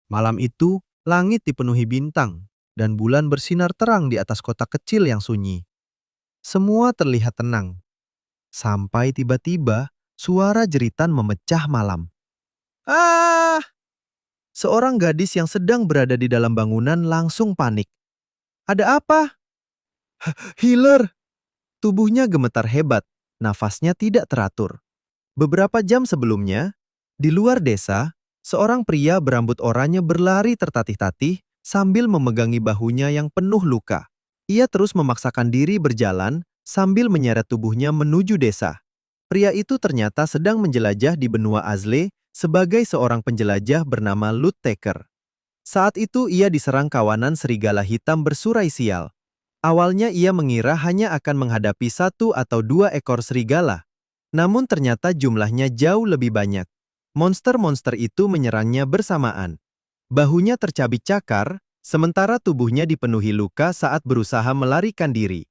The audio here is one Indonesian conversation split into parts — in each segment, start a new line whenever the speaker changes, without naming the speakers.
Malam itu, langit dipenuhi bintang, dan bulan bersinar terang di atas kota kecil yang sunyi. Semua terlihat tenang, sampai tiba-tiba suara jeritan memecah malam. Ah! Seorang gadis yang sedang berada di dalam bangunan langsung panik. Ada apa? Healer! Tubuhnya gemetar hebat, nafasnya tidak teratur. Beberapa jam sebelumnya, di luar desa, seorang pria berambut oranye berlari tertatih-tatih sambil memegangi bahunya yang penuh luka. Ia terus memaksakan diri berjalan sambil menyeret tubuhnya menuju desa. Pria itu ternyata sedang menjelajah di benua Azle sebagai seorang penjelajah bernama Lutteker. Saat itu ia diserang kawanan serigala hitam bersurai sial. Awalnya ia mengira hanya akan menghadapi satu atau dua ekor serigala. Namun ternyata jumlahnya jauh lebih banyak. Monster-monster itu menyerangnya bersamaan. Bahunya tercabik cakar, sementara tubuhnya dipenuhi luka saat berusaha melarikan diri.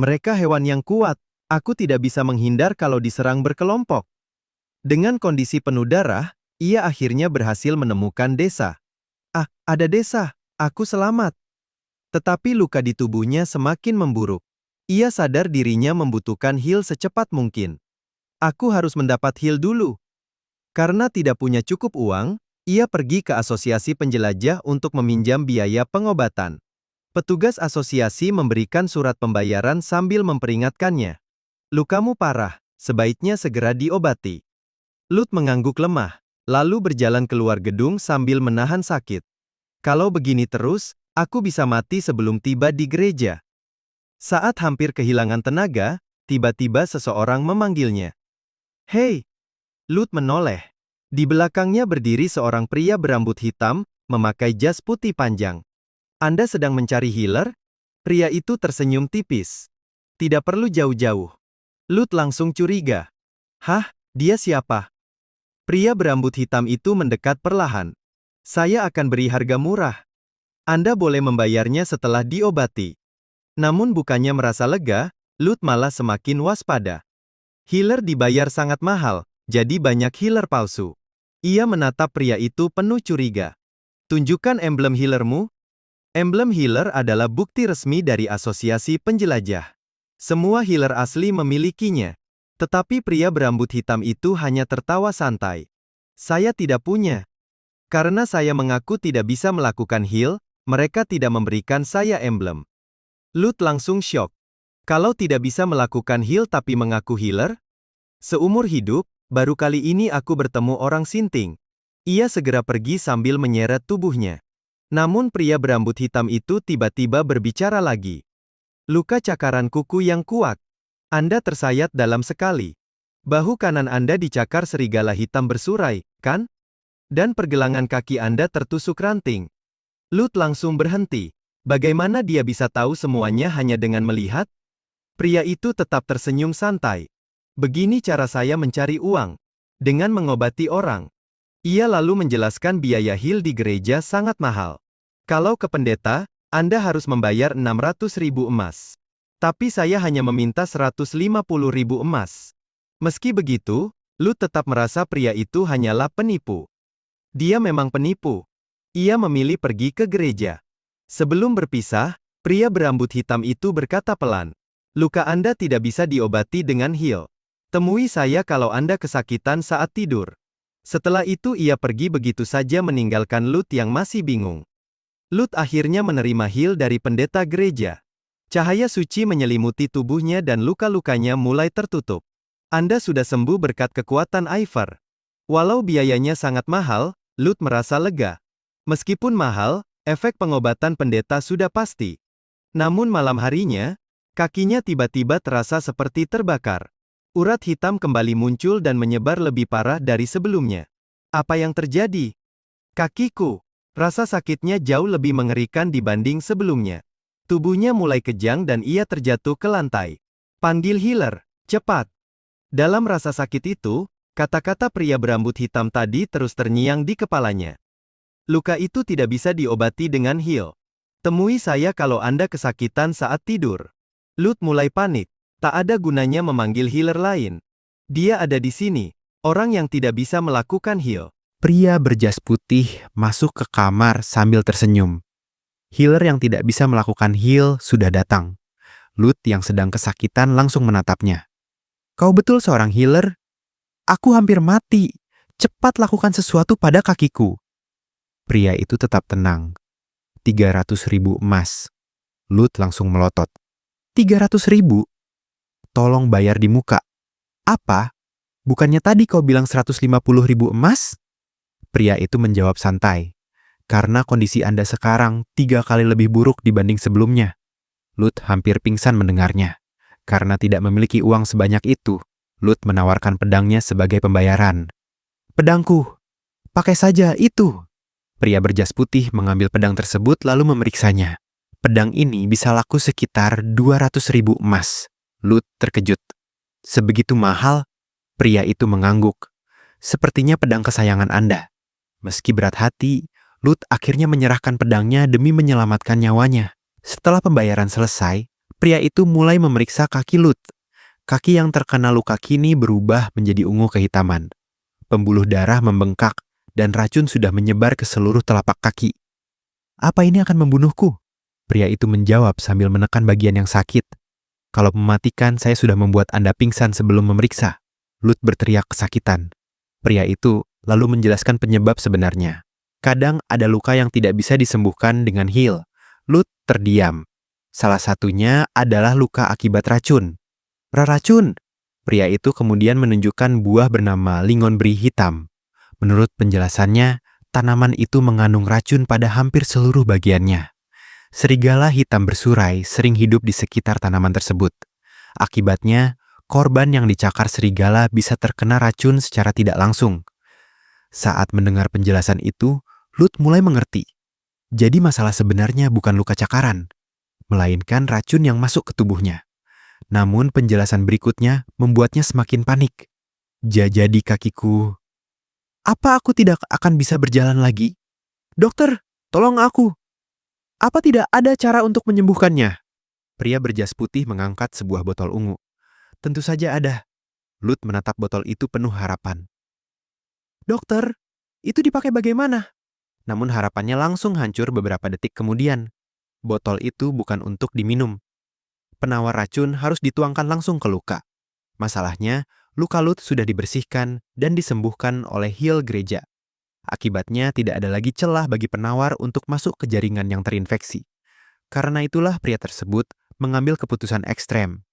Mereka hewan yang kuat, aku tidak bisa menghindar kalau diserang berkelompok. Dengan kondisi penuh darah, ia akhirnya berhasil menemukan desa. Ah, ada desa, aku selamat. Tetapi luka di tubuhnya semakin memburuk. Ia sadar dirinya membutuhkan heal secepat mungkin. Aku harus mendapat heal dulu. Karena tidak punya cukup uang, ia pergi ke asosiasi penjelajah untuk meminjam biaya pengobatan. Petugas asosiasi memberikan surat pembayaran sambil memperingatkannya. Lukamu parah, sebaiknya segera diobati. Lut mengangguk lemah, lalu berjalan keluar gedung sambil menahan sakit. Kalau begini terus, aku bisa mati sebelum tiba di gereja. Saat hampir kehilangan tenaga, tiba-tiba seseorang memanggilnya. Hei! Lut menoleh. Di belakangnya berdiri seorang pria berambut hitam, memakai jas putih panjang. Anda sedang mencari healer? Pria itu tersenyum tipis. Tidak perlu jauh-jauh. Lut langsung curiga. Hah, dia siapa? Pria berambut hitam itu mendekat perlahan. Saya akan beri harga murah. Anda boleh membayarnya setelah diobati. Namun bukannya merasa lega, Lut malah semakin waspada. Healer dibayar sangat mahal, jadi banyak healer palsu. Ia menatap pria itu penuh curiga. Tunjukkan emblem healermu. Emblem healer adalah bukti resmi dari asosiasi penjelajah. Semua healer asli memilikinya. Tetapi pria berambut hitam itu hanya tertawa santai. Saya tidak punya. Karena saya mengaku tidak bisa melakukan heal, mereka tidak memberikan saya emblem. Lut langsung syok. Kalau tidak bisa melakukan heal tapi mengaku healer? Seumur hidup, baru kali ini aku bertemu orang sinting. Ia segera pergi sambil menyeret tubuhnya. Namun pria berambut hitam itu tiba-tiba berbicara lagi. Luka cakaran kuku yang kuat. Anda tersayat dalam sekali. Bahu kanan Anda dicakar serigala hitam bersurai, kan? Dan pergelangan kaki Anda tertusuk ranting. Lut langsung berhenti. Bagaimana dia bisa tahu semuanya hanya dengan melihat? Pria itu tetap tersenyum santai. Begini cara saya mencari uang. Dengan mengobati orang. Ia lalu menjelaskan biaya heal di gereja sangat mahal. Kalau ke pendeta, Anda harus membayar 600.000 emas. Tapi saya hanya meminta 150.000 emas. Meski begitu, Lut tetap merasa pria itu hanyalah penipu. Dia memang penipu. Ia memilih pergi ke gereja. Sebelum berpisah, pria berambut hitam itu berkata pelan. Luka Anda tidak bisa diobati dengan heal. Temui saya kalau Anda kesakitan saat tidur. Setelah itu ia pergi begitu saja meninggalkan Lut yang masih bingung. Lut akhirnya menerima heal dari pendeta gereja. Cahaya suci menyelimuti tubuhnya dan luka-lukanya mulai tertutup. Anda sudah sembuh berkat kekuatan Iver. Walau biayanya sangat mahal, Lut merasa lega. Meskipun mahal, efek pengobatan pendeta sudah pasti. Namun malam harinya, kakinya tiba-tiba terasa seperti terbakar. Urat hitam kembali muncul dan menyebar lebih parah dari sebelumnya. Apa yang terjadi? Kakiku. Rasa sakitnya jauh lebih mengerikan dibanding sebelumnya. Tubuhnya mulai kejang dan ia terjatuh ke lantai. Panggil healer, cepat. Dalam rasa sakit itu, kata-kata pria berambut hitam tadi terus terngiang di kepalanya. Luka itu tidak bisa diobati dengan heal. Temui saya kalau Anda kesakitan saat tidur. Lut mulai panik. Tak ada gunanya memanggil healer lain. Dia ada di sini. Orang yang tidak bisa melakukan heal.
Pria berjas putih masuk ke kamar sambil tersenyum. Healer yang tidak bisa melakukan heal sudah datang. Lut yang sedang kesakitan langsung menatapnya. "Kau betul seorang healer? Aku hampir mati. Cepat lakukan sesuatu pada kakiku." Pria itu tetap tenang. 300.000 emas. Lut langsung melotot. 300.000? Tolong bayar di muka. Apa? Bukannya tadi kau bilang 150.000 emas? Pria itu menjawab santai. Karena kondisi Anda sekarang 3 kali lebih buruk dibanding sebelumnya. Lut hampir pingsan mendengarnya. Karena tidak memiliki uang sebanyak itu, Lut menawarkan pedangnya sebagai pembayaran. "Pedangku, pakai saja itu." Pria berjas putih mengambil pedang tersebut lalu memeriksanya. Pedang ini bisa laku sekitar 200.000 emas. Lut terkejut. "Sebegitu mahal?" Pria itu mengangguk. "Sepertinya pedang kesayangan Anda." Meski berat hati, Lut akhirnya menyerahkan pedangnya demi menyelamatkan nyawanya. Setelah pembayaran selesai, pria itu mulai memeriksa kaki Lut. Kaki yang terkena luka kini berubah menjadi ungu kehitaman. Pembuluh darah membengkak dan racun sudah menyebar ke seluruh telapak kaki. "Apa ini akan membunuhku?" Pria itu menjawab sambil menekan bagian yang sakit. "Kalau mematikan, saya sudah membuat Anda pingsan sebelum memeriksa." Lut berteriak kesakitan. Pria itu lalu menjelaskan penyebab sebenarnya. Kadang ada luka yang tidak bisa disembuhkan dengan heal. Lut terdiam. Salah satunya adalah luka akibat racun. "Racun?" Pria itu kemudian menunjukkan buah bernama lingon beri hitam. Menurut penjelasannya, tanaman itu mengandung racun pada hampir seluruh bagiannya. Serigala hitam bersurai sering hidup di sekitar tanaman tersebut. Akibatnya, korban yang dicakar serigala bisa terkena racun secara tidak langsung. Saat mendengar penjelasan itu, Lut mulai mengerti. Jadi masalah sebenarnya bukan luka cakaran, melainkan racun yang masuk ke tubuhnya. Namun penjelasan berikutnya membuatnya semakin panik. "Jadi kakiku, apa aku tidak akan bisa berjalan lagi? Dokter, tolong aku. Apa tidak ada cara untuk menyembuhkannya?" Pria berjas putih mengangkat sebuah botol ungu. "Tentu saja ada." Lut menatap botol itu penuh harapan. "Dokter, itu dipakai bagaimana?" Namun harapannya langsung hancur beberapa detik kemudian. Botol itu bukan untuk diminum. Penawar racun harus dituangkan langsung ke luka. Masalahnya, luka Lut sudah dibersihkan dan disembuhkan oleh heal gereja. Akibatnya tidak ada lagi celah bagi penawar untuk masuk ke jaringan yang terinfeksi. Karena itulah pria tersebut mengambil keputusan ekstrem.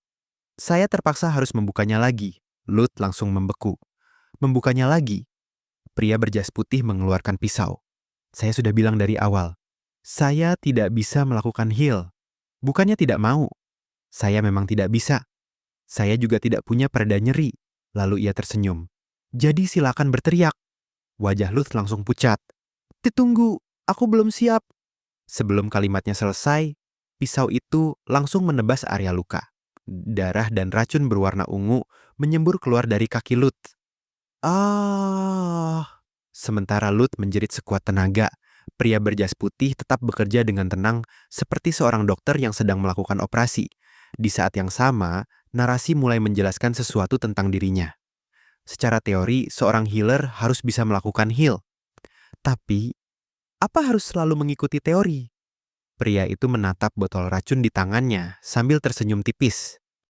"Saya terpaksa harus membukanya lagi." Lut langsung membeku. "Membukanya lagi?" Pria berjas putih mengeluarkan pisau. "Saya sudah bilang dari awal, saya tidak bisa melakukan heal. Bukannya tidak mau. Saya memang tidak bisa. Saya juga tidak punya pereda nyeri." Lalu ia tersenyum. "Jadi silakan berteriak." Wajah Lut langsung pucat. "Tunggu, aku belum siap." Sebelum kalimatnya selesai, pisau itu langsung menebas area luka. Darah dan racun berwarna ungu menyembur keluar dari kaki Lut. "Ah!" Sementara Lut menjerit sekuat tenaga, pria berjas putih tetap bekerja dengan tenang seperti seorang dokter yang sedang melakukan operasi. Di saat yang sama, narasi mulai menjelaskan sesuatu tentang dirinya. Secara teori, seorang healer harus bisa melakukan heal. Tapi, apa harus selalu mengikuti teori? Pria itu menatap botol racun di tangannya sambil tersenyum tipis.